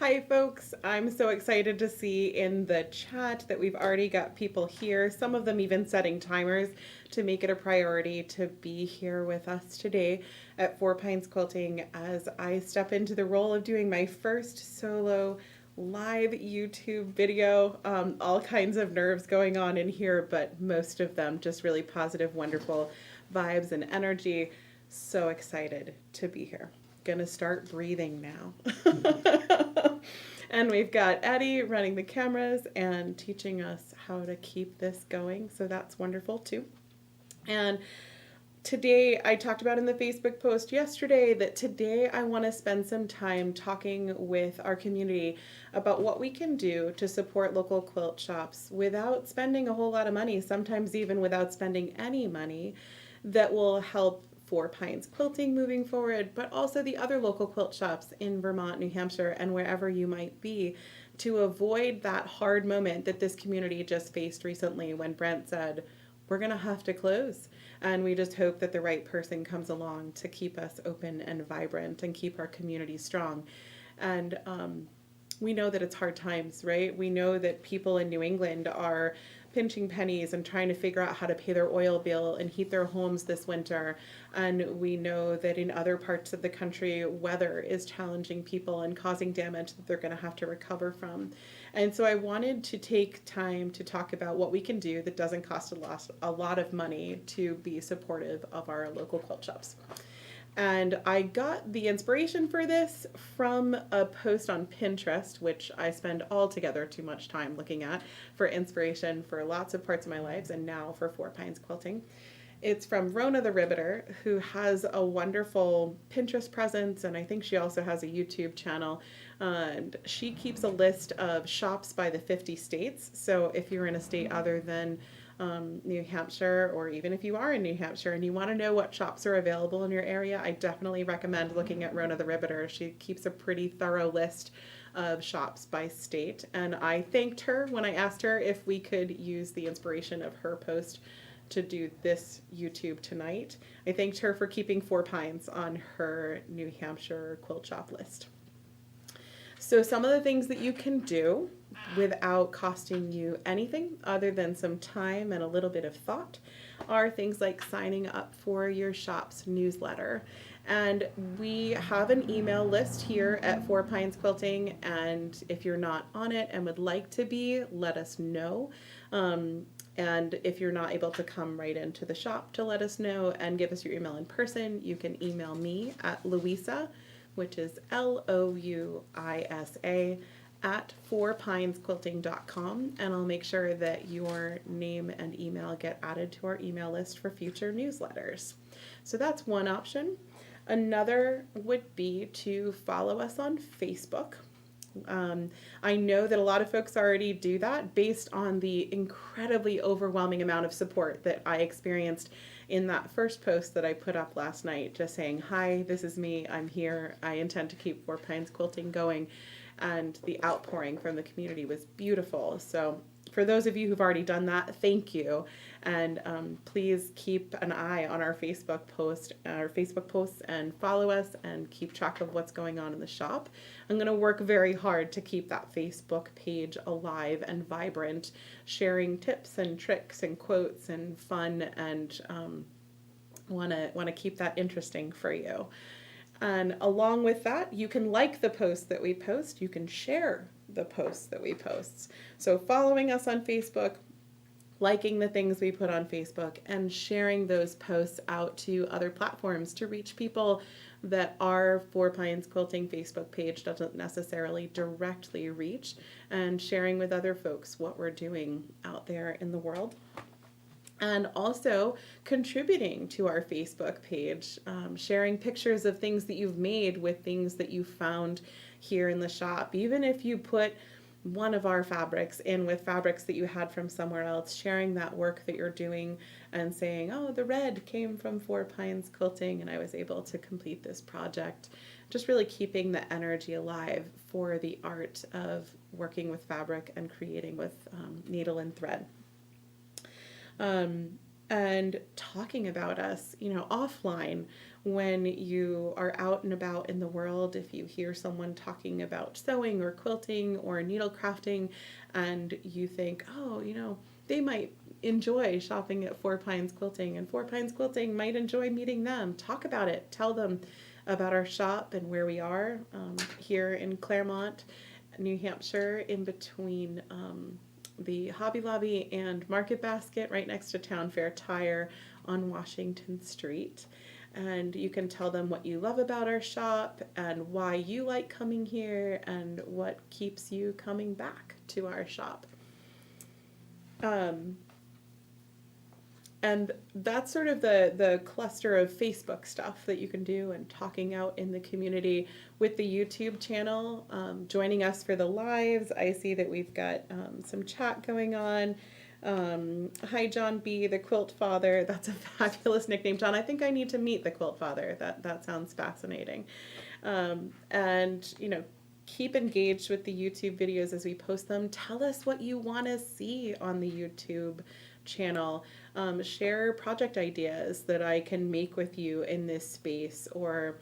Hi folks, I'm so excited to see in the chat that we've already got people here, some of them even setting timers to make it a priority to be here with us today at Four Pines Quilting as I step into the role of doing my first solo live YouTube video. All kinds of nerves going on in here, but most of them just really positive, wonderful vibes and energy. So excited to be here. Gonna start breathing now. And we've got Eddie running the cameras and teaching us how to keep this going. So that's wonderful too. And today, I talked about in the Facebook post yesterday that today I want to spend some time talking with our community about what we can do to support local quilt shops without spending a whole lot of money, sometimes even without spending any money, that will help Four Pines Quilting moving forward, but also the other local quilt shops in Vermont, New Hampshire, and wherever you might be, to avoid that hard moment that this community just faced recently when Brent said, we're going to have to close. And we just hope that the right person comes along to keep us open and vibrant and keep our community strong. And we know that it's hard times, right? We know that people in New England are pinching pennies and trying to figure out how to pay their oil bill and heat their homes this winter. And we know that in other parts of the country, weather is challenging people and causing damage that they're going to have to recover from. And so I wanted to take time to talk about what we can do that doesn't cost a lot of money to be supportive of our local quilt shops. And I got the inspiration for this from a post on Pinterest, which I spend altogether too much time looking at for inspiration for lots of parts of my lives and now for Four Pines Quilting. It's from Rona the Ribbeter, who has a wonderful Pinterest presence, and I think she also has a YouTube channel. And she keeps a list of shops by the 50 states. So if you're in a state other than New Hampshire, or even if you are in New Hampshire and you want to know what shops are available in your area, I definitely recommend looking at Rona the Ribbeter. She keeps a pretty thorough list of shops by state. And I thanked her when I asked her if we could use the inspiration of her post to do this YouTube tonight. I thanked her for keeping Four Pines on her New Hampshire quilt shop list. So some of the things that you can do without costing you anything other than some time and a little bit of thought are things like signing up for your shop's newsletter. And we have an email list here at Four Pines Quilting, and if you're not on it and would like to be, let us know. And if you're not able to come right into the shop to let us know and give us your email in person, you can email me at Louisa, which is Louisa at fourpinesquilting.com, and I'll make sure that your name and email get added to our email list for future newsletters. So that's one option. Another would be to follow us on Facebook. I know that a lot of folks already do that based on the incredibly overwhelming amount of support that I experienced in that first post that I put up last night, just saying, hi, this is me, I'm here, I intend to keep Four Pines Quilting going. And the outpouring from the community was beautiful. So for those of you who've already done that, thank you. And please keep an eye on our Facebook posts and follow us and keep track of what's going on in the shop. I'm going to work very hard to keep that Facebook page alive and vibrant, sharing tips and tricks and quotes and fun, and want to keep that interesting for you. And along with that, you can like the posts that we post. You can share the posts that we post. So following us on Facebook, liking the things we put on Facebook, and sharing those posts out to other platforms to reach people that our Four Pines Quilting Facebook page doesn't necessarily directly reach, and sharing with other folks what we're doing out there in the world. And also contributing to our Facebook page, sharing pictures of things that you've made with things that you found here in the shop. Even if you put one of our fabrics in with fabrics that you had from somewhere else, sharing that work that you're doing and saying, oh, the red came from Four Pines Quilting and I was able to complete this project. Just really keeping the energy alive for the art of working with fabric and creating with needle and thread. and talking about us, offline when you are out and about in the world. If you hear someone talking about sewing or quilting or needle crafting and you think, oh, they might enjoy shopping at Four Pines Quilting and Four Pines Quilting might enjoy meeting them, talk about it. Tell them about our shop and where we are here in Claremont, New Hampshire, in between the Hobby Lobby and Market Basket, right next to Town Fair Tire on Washington Street. And you can tell them what you love about our shop and why you like coming here and what keeps you coming back to our shop. And that's sort of the cluster of Facebook stuff that you can do, and talking out in the community with the YouTube channel, joining us for the lives. I see that we've got some chat going on. Hi, John B., the Quilt Father. That's a fabulous nickname, John. I think I need to meet the Quilt Father. That sounds fascinating. And, keep engaged with the YouTube videos as we post them. Tell us what you want to see on the YouTube channel. Share project ideas that I can make with you in this space, or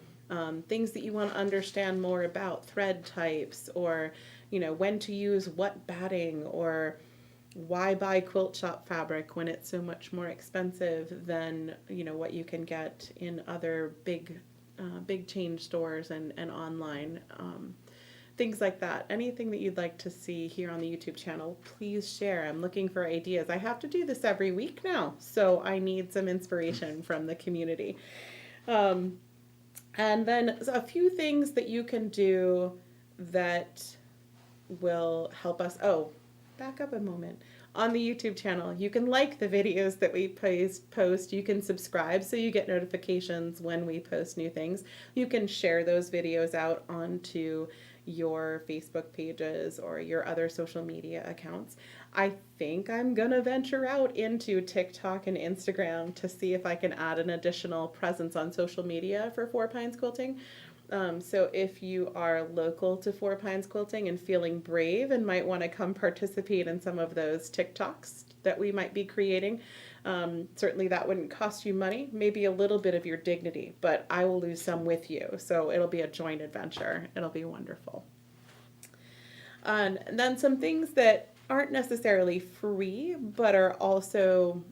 things that you want to understand more about, thread types, or when to use what batting, or why buy quilt shop fabric when it's so much more expensive than what you can get in other big chain stores and online. Things like that. Anything that you'd like to see here on the YouTube channel, please share. I'm looking for ideas. I have to do this every week now, so I need some inspiration from the community. And then a few things that you can do that will help us. Oh, back up a moment. On the YouTube channel, you can like the videos that we post. You can subscribe so you get notifications when we post new things. You can share those videos out onto your Facebook pages or your other social media accounts. I think I'm gonna venture out into TikTok and Instagram to see if I can add an additional presence on social media for Four Pines Quilting. So if you are local to Four Pines Quilting and feeling brave and might want to come participate in some of those TikToks that we might be creating, certainly that wouldn't cost you money, maybe a little bit of your dignity, but I will lose some with you. So it'll be a joint adventure. It'll be wonderful. And then some things that aren't necessarily free, but are also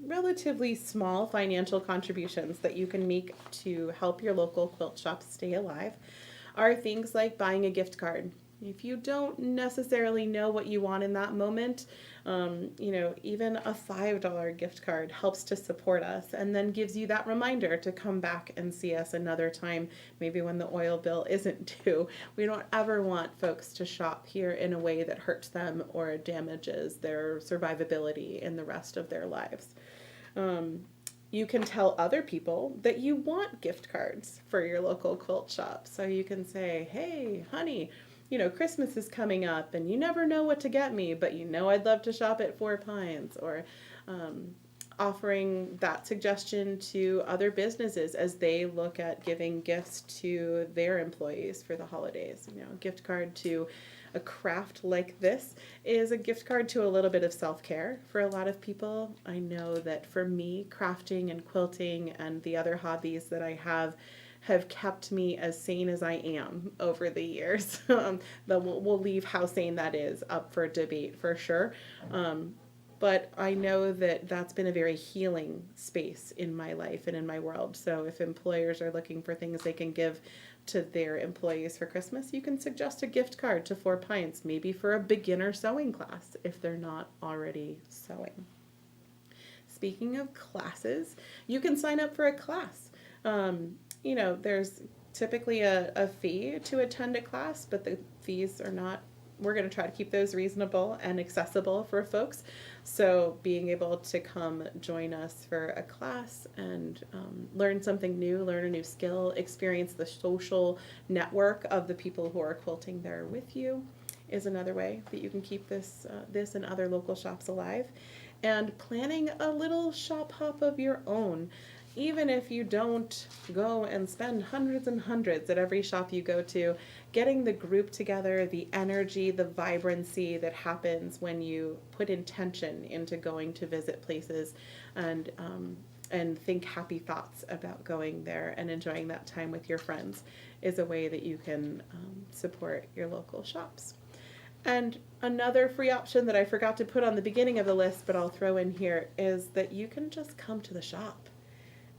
relatively small financial contributions that you can make to help your local quilt shop stay alive, are things like buying a gift card. If you don't necessarily know what you want in that moment, even a $5 gift card helps to support us, and then gives you that reminder to come back and see us another time, maybe when the oil bill isn't due. We don't ever want folks to shop here in a way that hurts them or damages their survivability in the rest of their lives. You can tell other people that you want gift cards for your local quilt shop. So you can say, hey, honey, Christmas is coming up and you never know what to get me, but I'd love to shop at Four Pines, or offering that suggestion to other businesses as they look at giving gifts to their employees for the holidays. A gift card to a craft like this is a gift card to a little bit of self-care for a lot of people. I know that for me, crafting and quilting and the other hobbies that I have kept me as sane as I am over the years. We'll leave how sane that is up for debate for sure. But I know that that's been a very healing space in my life and in my world. So if employers are looking for things they can give to their employees for Christmas, you can suggest a gift card to Four Pines, maybe for a beginner sewing class if they're not already sewing. Speaking of classes, you can sign up for a class. There's typically a fee to attend a class, but the fees are not, we're going to try to keep those reasonable and accessible for folks. So being able to come join us for a class and learn something new, learn a new skill, experience the social network of the people who are quilting there with you is another way that you can keep this and other local shops alive. And planning a little shop hop of your own. even if you don't go and spend hundreds and hundreds at every shop you go to, getting the group together, the energy, the vibrancy that happens when you put intention into going to visit places and think happy thoughts about going there and enjoying that time with your friends is a way that you can support your local shops. And another free option that I forgot to put on the beginning of the list, but I'll throw in here, is that you can just come to the shop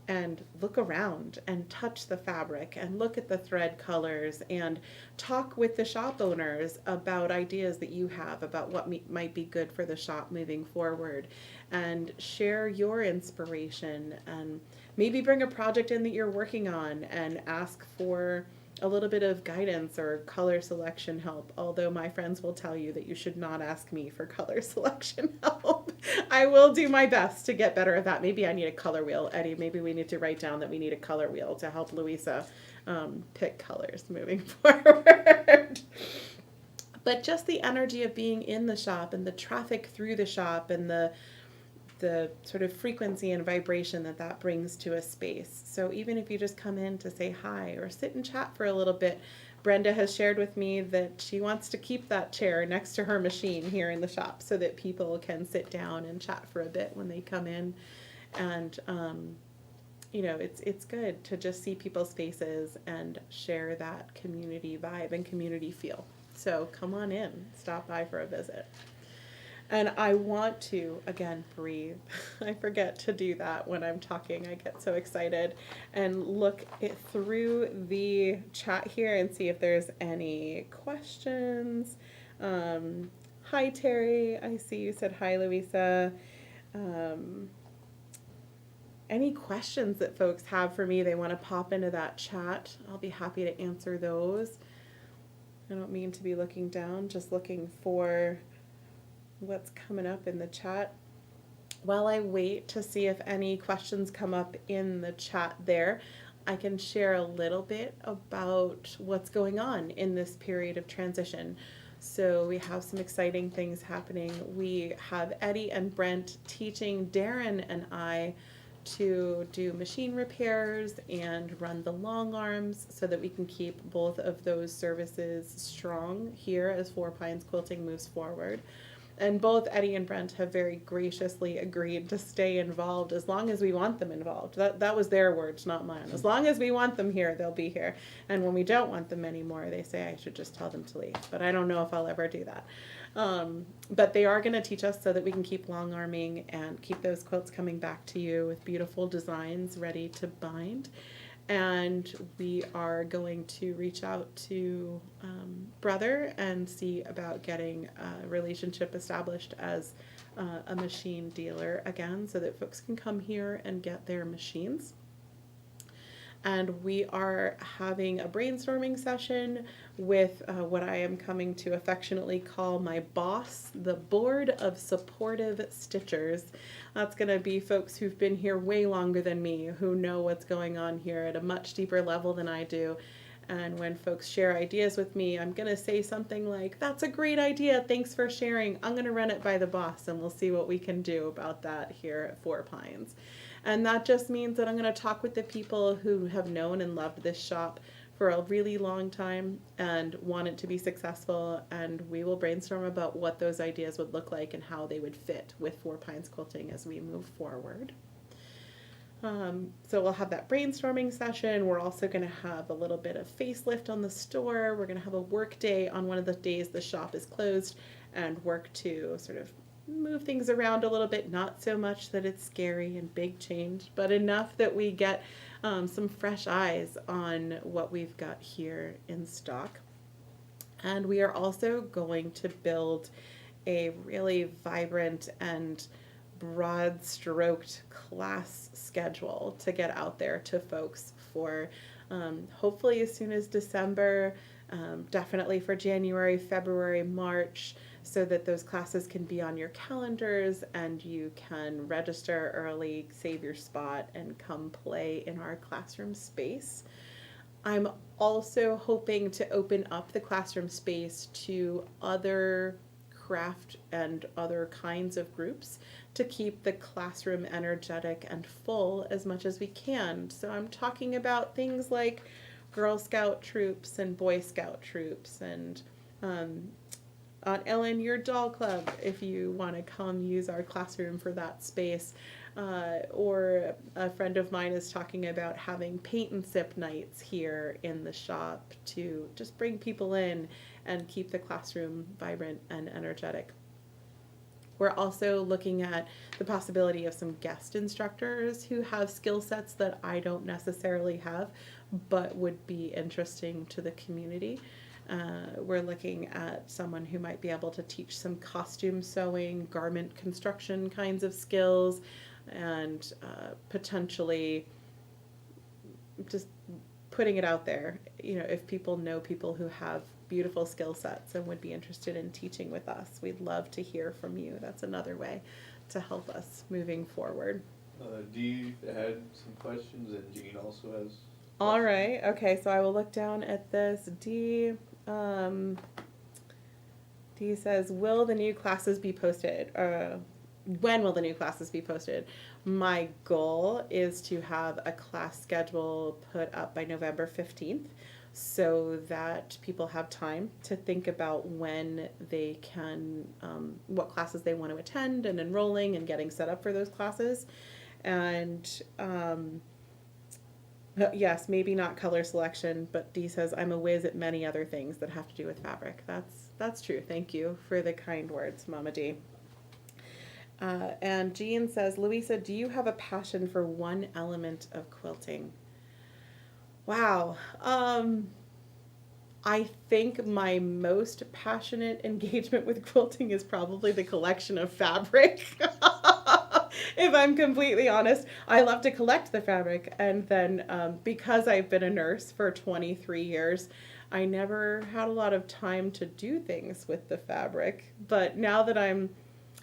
and look around and touch the fabric and look at the thread colors and talk with the shop owners about ideas that you have about what might be good for the shop moving forward, and share your inspiration, and maybe bring a project in that you're working on and ask for a little bit of guidance or color selection help, although my friends will tell you that you should not ask me for color selection help. I will do my best to get better at that. Maybe I need a color wheel. Eddie, maybe we need to write down that we need a color wheel to help Louisa pick colors moving forward. But just the energy of being in the shop and the traffic through the shop and the sort of frequency and vibration that brings to a space. So even if you just come in to say hi or sit and chat for a little bit, Brenda has shared with me that she wants to keep that chair next to her machine here in the shop so that people can sit down and chat for a bit when they come in. And it's good to just see people's faces and share that community vibe and community feel. So come on in, stop by for a visit. And I want to, again, breathe. I forget to do that when I'm talking. I get so excited. And look through the chat here and see if there's any questions. Hi, Terry. I see you said hi, Louisa. Any questions that folks have for me, they want to pop into that chat. I'll be happy to answer those. I don't mean to be looking down, just looking for what's coming up in the chat. While I wait to see if any questions come up in the chat there, I can share a little bit about what's going on in this period of transition. So we have some exciting things happening. We have Eddie and Brent teaching Darren and I to do machine repairs and run the long arms so that we can keep both of those services strong here as Four Pines Quilting moves forward. And both Eddie and Brent have very graciously agreed to stay involved as long as we want them involved. That was their words, not mine. As long as we want them here, they'll be here. And when we don't want them anymore, they say I should just tell them to leave. But I don't know if I'll ever do that. But they are going to teach us so that we can keep long arming and keep those quilts coming back to you with beautiful designs ready to bind. And we are going to reach out to Brother and see about getting a relationship established as a machine dealer again so that folks can come here and get their machines. And we are having a brainstorming session with what I am coming to affectionately call my boss, the Board of Supportive Stitchers. That's going to be folks who've been here way longer than me, who know what's going on here at a much deeper level than I do. And when folks share ideas with me, I'm going to say something like, that's a great idea, thanks for sharing. I'm going to run it by the boss and we'll see what we can do about that here at Four Pines. And that just means that I'm going to talk with the people who have known and loved this shop for a really long time and want it to be successful, and we will brainstorm about what those ideas would look like and how they would fit with Four Pines Quilting as we move forward. So we'll have that brainstorming session. We're also going to have a little bit of facelift on the store. We're going to have a work day on one of the days the shop is closed and work to sort of move things around a little bit, not so much that it's scary and big change, but enough that we get some fresh eyes on what we've got here in stock. And we are also going to build a really vibrant and broad-stroked class schedule to get out there to folks for hopefully as soon as December, definitely for January, February, March, so that those classes can be on your calendars and you can register early, save your spot, and come play in our classroom space. I'm also hoping to open up the classroom space to other craft and other kinds of groups to keep the classroom energetic and full as much as we can. So I'm talking about things like Girl Scout troops and Boy Scout troops and Aunt Ellen, your doll club, if you want to come use our classroom for that space. Or a friend of mine is talking about having paint and sip nights here in the shop to just bring people in and keep the classroom vibrant and energetic. We're also looking at the possibility of some guest instructors who have skill sets that I don't necessarily have, but would be interesting to the community. We're looking at someone who might be able to teach some costume sewing, garment construction kinds of skills, and potentially just putting it out there. You know, if people know people who have beautiful skill sets and would be interested in teaching with us, we'd love to hear from you. That's another way to help us moving forward. Dee had some questions, and Jean also has. All right. Okay. So I will look down at this. Dee says, "Will the new classes be posted? When will the new classes be posted?" My goal is to have a class schedule put up by November 15th so that people have time to think about when they can, what classes they want to attend and enrolling and getting set up for those classes. And yes, maybe not color selection, but Dee says, "I'm a whiz at many other things that have to do with fabric." That's true. Thank you for the kind words, Mama Dee. And Jean says, "Louisa, do you have a passion for one element of quilting?" Wow. I think my most passionate engagement with quilting is probably the collection of fabric. If I'm completely honest, I love to collect the fabric. And then because I've been a nurse for 23 years, I never had a lot of time to do things with the fabric. But now that I'm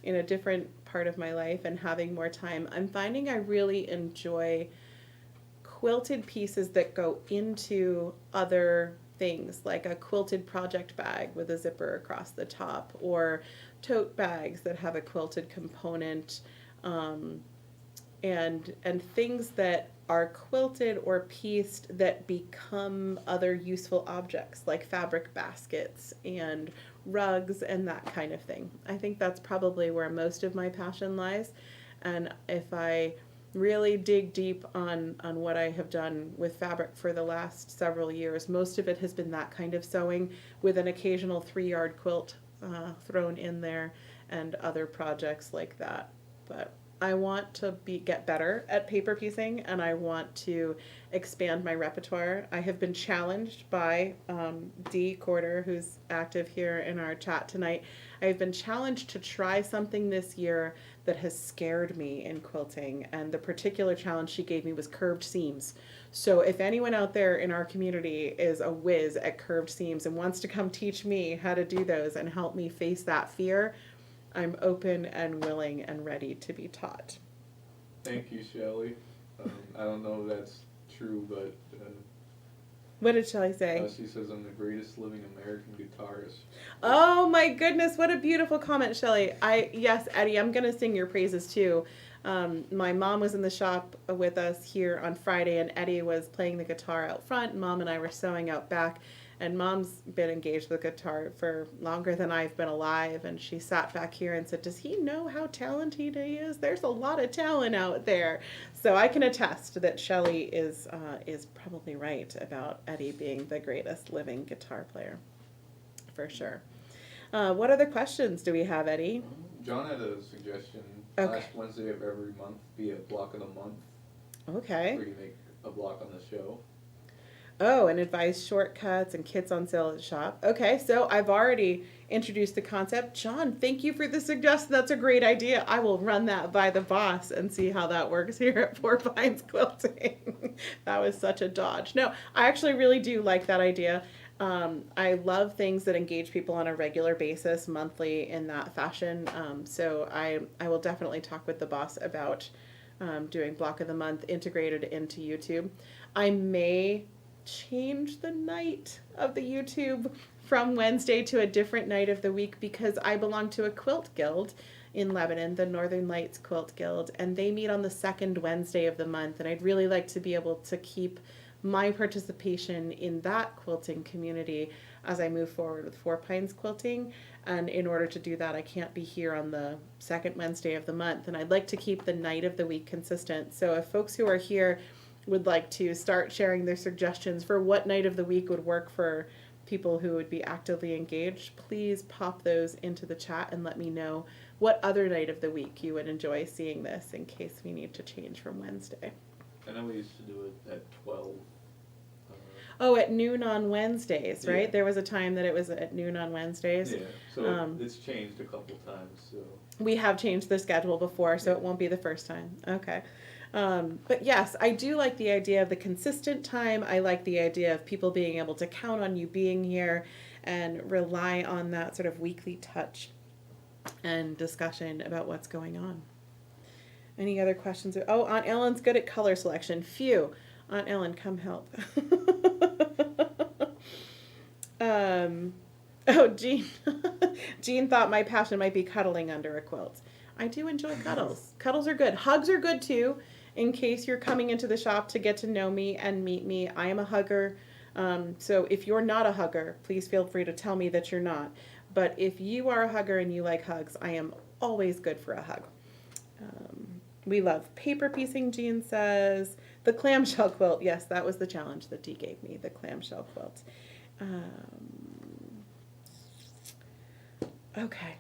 in a different part of my life and having more time, I'm finding I really enjoy quilted pieces that go into other things, like a quilted project bag with a zipper across the top, or tote bags that have a quilted component, and things that are quilted or pieced that become other useful objects, like fabric baskets and rugs and that kind of thing. I think that's probably where most of my passion lies. And if I really dig deep on what I have done with fabric for the last several years, most of it has been that kind of sewing with an occasional 3-yard quilt thrown in there and other projects like that. But I want to get better at paper piecing, and I want to expand my repertoire. I have been challenged by Dee Corder, who's active here in our chat tonight. I've been challenged to try something this year that has scared me in quilting, and the particular challenge she gave me was curved seams. So if anyone out there in our community is a whiz at curved seams and wants to come teach me how to do those and help me face that fear, I'm open and willing and ready to be taught. Thank you, Shelley. I don't know if that's true, but what did Shelley say? She says I'm the greatest living American guitarist. Oh my goodness, what a beautiful comment, Shelley. Yes, Eddie, I'm gonna sing your praises too. My mom was in the shop with us here on Friday, and Eddie was playing the guitar out front. Mom and I were sewing out back. And Mom's been engaged with guitar for longer than I've been alive, and she sat back here and said, "Does he know how talented he is? There's a lot of talent out there." So I can attest that Shelley is probably right about Eddie being the greatest living guitar player, for sure. What other questions do we have, Eddie? John had a suggestion. Okay. Last Wednesday of every month be a block of the month. Okay. Where you make a block on the show. Oh, and advice shortcuts and kits on sale at the shop. Okay, so I've already introduced the concept. John, thank you for the suggestion. That's a great idea. I will run that by the boss and see how that works here at Four Pines Quilting. That was such a dodge. No, I actually really do like that idea. I love things that engage people on a regular basis, monthly in that fashion. So I will definitely talk with the boss about doing block of the month integrated into YouTube. I may change the night of the YouTube from Wednesday to a different night of the week because I belong to a quilt guild in Lebanon, the Northern Lights Quilt Guild, and they meet on the second Wednesday of the month. And I'd really like to be able to keep my participation in that quilting community as I move forward with Four Pines Quilting. And in order to do that, I can't be here on the second Wednesday of the month. And I'd like to keep the night of the week consistent. So if folks who are here would like to start sharing their suggestions for what night of the week would work for people who would be actively engaged, please pop those into the chat and let me know what other night of the week you would enjoy seeing this in case we need to change from Wednesday. I know we used to do it at 12. Oh, at noon on Wednesdays, right? Yeah. There was a time that it was at noon on Wednesdays. Yeah, so it's changed a couple times. So we have changed the schedule before, so it won't be the first time. Okay. But yes, I do like the idea of the consistent time. I like the idea of people being able to count on you being here and rely on that sort of weekly touch and discussion about what's going on. Any other questions? Oh, Aunt Ellen's good at color selection. Phew. Aunt Ellen, come help. Oh, Jean. Jean thought my passion might be cuddling under a quilt. I do enjoy cuddles. Cuddles are good. Hugs are good too. In case you're coming into the shop to get to know me and meet me, I am a hugger. So if you're not a hugger, please feel free to tell me that you're not. But if you are a hugger and you like hugs, I am always good for a hug. We love paper piecing, Jean says. The clamshell quilt. Yes, that was the challenge that Dee gave me, the clamshell quilt. Okay.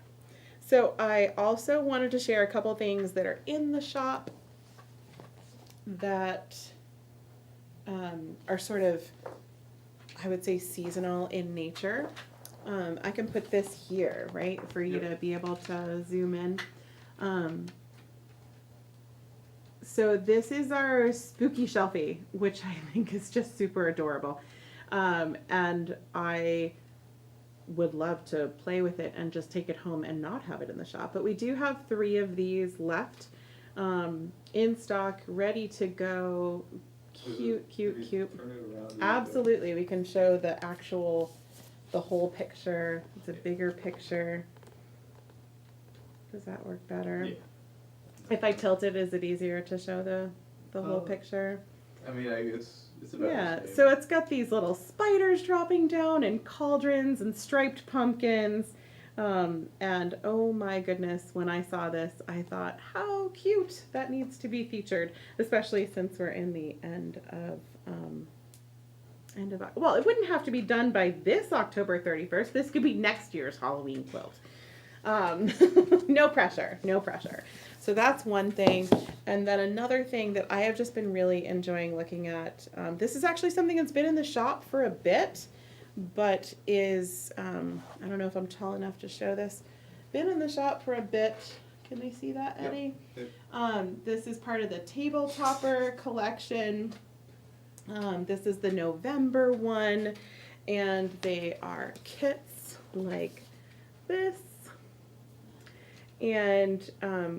So I also wanted to share a couple things that are in the shop that are sort of, I would say, seasonal in nature. I can put this here, right, for you to be able to zoom in. So this is our spooky shelfie, which I think is just super adorable. And I would love to play with it and just take it home and not have it in the shop. But we do have 3 of these left in stock, ready to go. Cute. Turn it around. Absolutely. We can show the whole picture. It's a bigger picture. Does that work better? Yeah. If I tilt it, is it easier to show the whole picture? I mean, it's about the same. So it's got these little spiders dropping down and cauldrons and striped pumpkins. And oh my goodness, when I saw this, I thought, how cute. That needs to be featured, especially since we're in the end of, well, it wouldn't have to be done by this October 31st. This could be next year's Halloween quilt. No pressure. So that's one thing. And then another thing that I have just been really enjoying looking at, this is actually something that's been in the shop for a bit, but is, I don't know if I'm tall enough to show this, been in the shop for a bit. Can they see that, Eddie? Yep. This is part of the table topper collection. This is the November one, and they are kits like this. And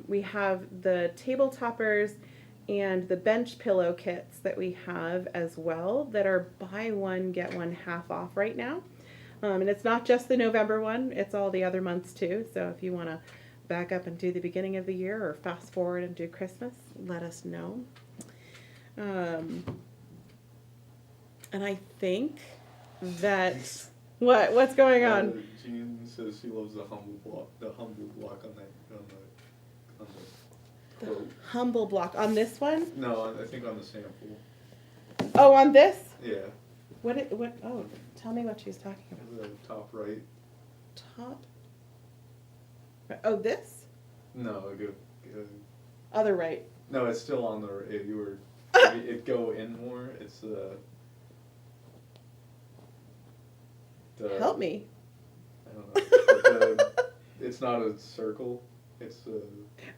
we have the table toppers and the bench pillow kits that we have as well that are buy one, get one half off right now. And it's not just the November one, it's all the other months too. So if you want to back up and do the beginning of the year or fast forward and do Christmas, let us know. And I think that, what's going on? Jean says she loves the humble block on the quote. Humble block on this one? No, I think on the sample. Oh, on this? Yeah. Oh, tell me what she's talking about. The top right. Top? Oh, this? No, Other right. No, it's still on the, if you were, it go in more, it's help me. I don't know. It's not a circle. It's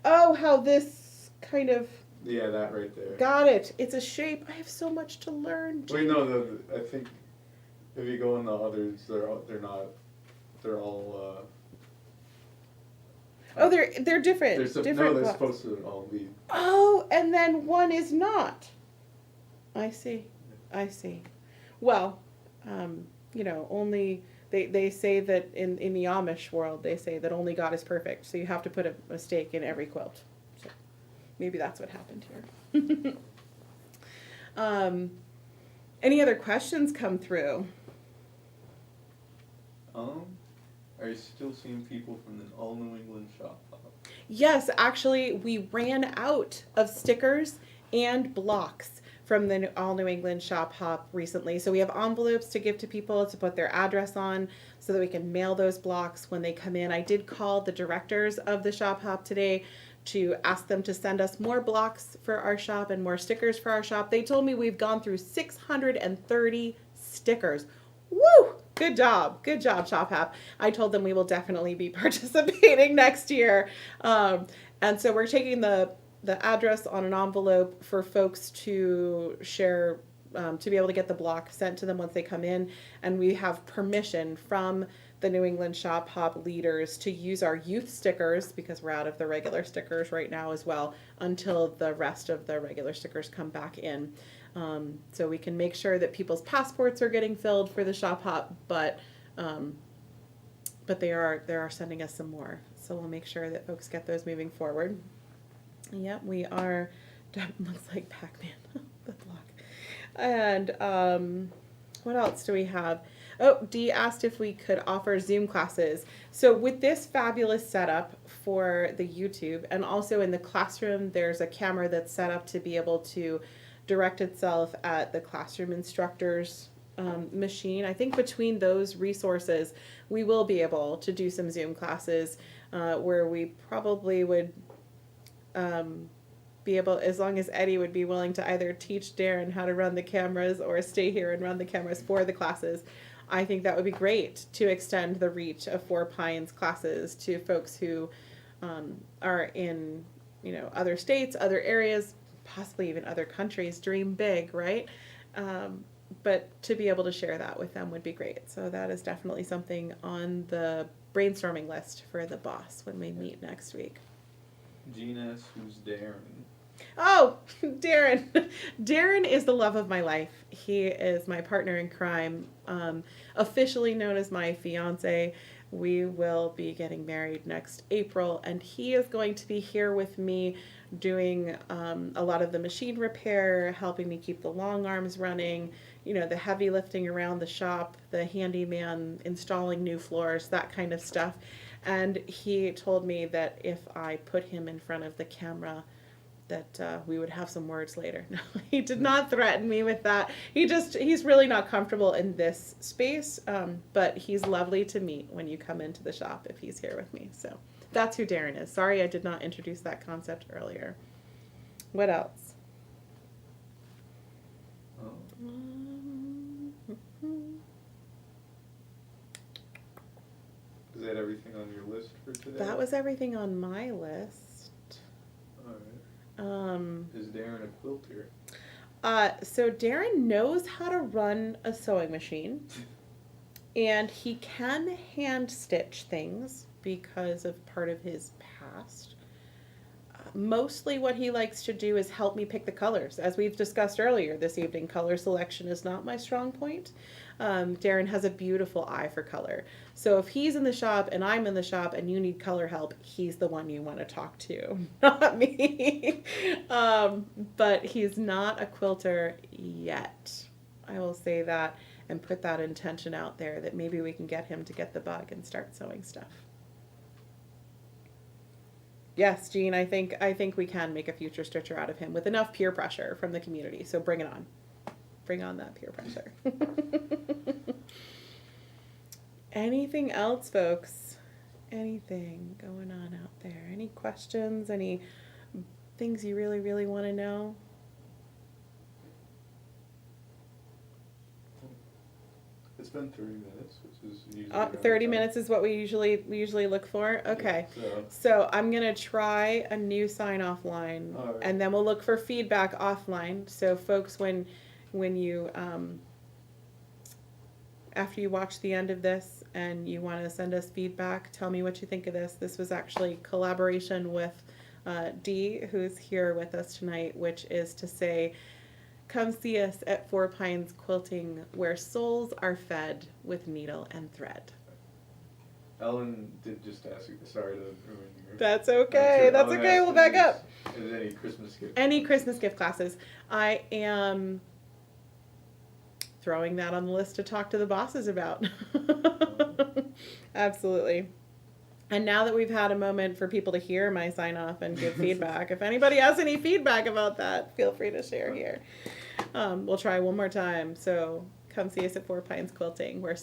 oh, how this kind of. Yeah, that right there. Got it. It's a shape. I have so much to learn. Wait, no. I think if you go in the others, they're not. They're all. Oh, they're different. Different no, they're blocks. supposed to all be. Oh, and then one is not. I see. Well, only they say that in the Amish world, they say that only God is perfect. So you have to put a stake in every quilt. So maybe that's what happened here. Any other questions come through? Are you still seeing people from the All New England shop? Yes, actually, we ran out of stickers and blocks from the All New England Shop Hop recently. So we have envelopes to give to people to put their address on so that we can mail those blocks when they come in. I did call the directors of the Shop Hop today to ask them to send us more blocks for our shop and more stickers for our shop. They told me we've gone through 630 stickers. Woo! Good job, Shop Hop. I told them we will definitely be participating next year. And so we're taking the address on an envelope for folks to share, to be able to get the block sent to them once they come in. And we have permission from the New England Shop Hop leaders to use our youth stickers, because we're out of the regular stickers right now as well, until the rest of the regular stickers come back in. So we can make sure that people's passports are getting filled for the Shop Hop, but they are sending us some more. So we'll make sure that folks get those moving forward. Yep, we are. Looks like Pac-Man, the block. And what else do we have? Oh, Dee asked if we could offer Zoom classes. So with this fabulous setup for the YouTube, and also in the classroom, there's a camera that's set up to be able to direct itself at the classroom instructor's machine. I think between those resources, we will be able to do some Zoom classes where we probably would be able, as long as Eddie would be willing to either teach Darren how to run the cameras or stay here and run the cameras for the classes. I think that would be great to extend the reach of Four Pines classes to folks who are in, other states, other areas, possibly even other countries. Dream big, right? But to be able to share that with them would be great. So that is definitely something on the brainstorming list for the boss when we meet next week. Jean asks, who's Darren? Oh, Darren. Darren is the love of my life. He is my partner in crime, officially known as my fiance. We will be getting married next April, and he is going to be here with me doing a lot of the machine repair, helping me keep the long arms running, the heavy lifting around the shop, the handyman installing new floors, that kind of stuff. And he told me that if I put him in front of the camera, that we would have some words later. No, he did not threaten me with that. He's really not comfortable in this space, but he's lovely to meet when you come into the shop if he's here with me. So that's who Darren is. Sorry I did not introduce that concept earlier. What else? Is that everything on your list for today? That was everything on my list. All right. Is Darren a quilter? So Darren knows how to run a sewing machine, and he can hand stitch things because of part of his past. Mostly what he likes to do is help me pick the colors. As we've discussed earlier this evening, color selection is not my strong point. Darren has a beautiful eye for color. So if he's in the shop and I'm in the shop and you need color help, he's the one you want to talk to, not me. But he's not a quilter yet. I will say that and put that intention out there that maybe we can get him to get the bug and start sewing stuff. Yes, Jean, I think we can make a future stitcher out of him with enough peer pressure from the community. So bring it on. Bring on that peer pressure. Anything else, folks? Anything going on out there? Any questions? Any things you really, really want to know? It's been 30 minutes, which is usually 30 minutes is what we usually look for. Okay, so I'm gonna try a new sign-off line, right. And then we'll look for feedback offline. So, folks, when you after you watch the end of this and you want to send us feedback, tell me what you think of this. This was actually collaboration with Dee, who's here with us tonight, which is to say, come see us at Four Pines Quilting, where souls are fed with needle and thread. Ellen did just ask you, sorry to ruin your. That's okay. That's Ellen okay. asked We'll back if up. there's any Christmas gift? Any Christmas gift classes. I am throwing that on the list to talk to the bosses about. Absolutely. And now that we've had a moment for people to hear my sign off and give feedback, if anybody has any feedback about that, feel free to share here. We'll try one more time. So come see us at Four Pines Quilting, where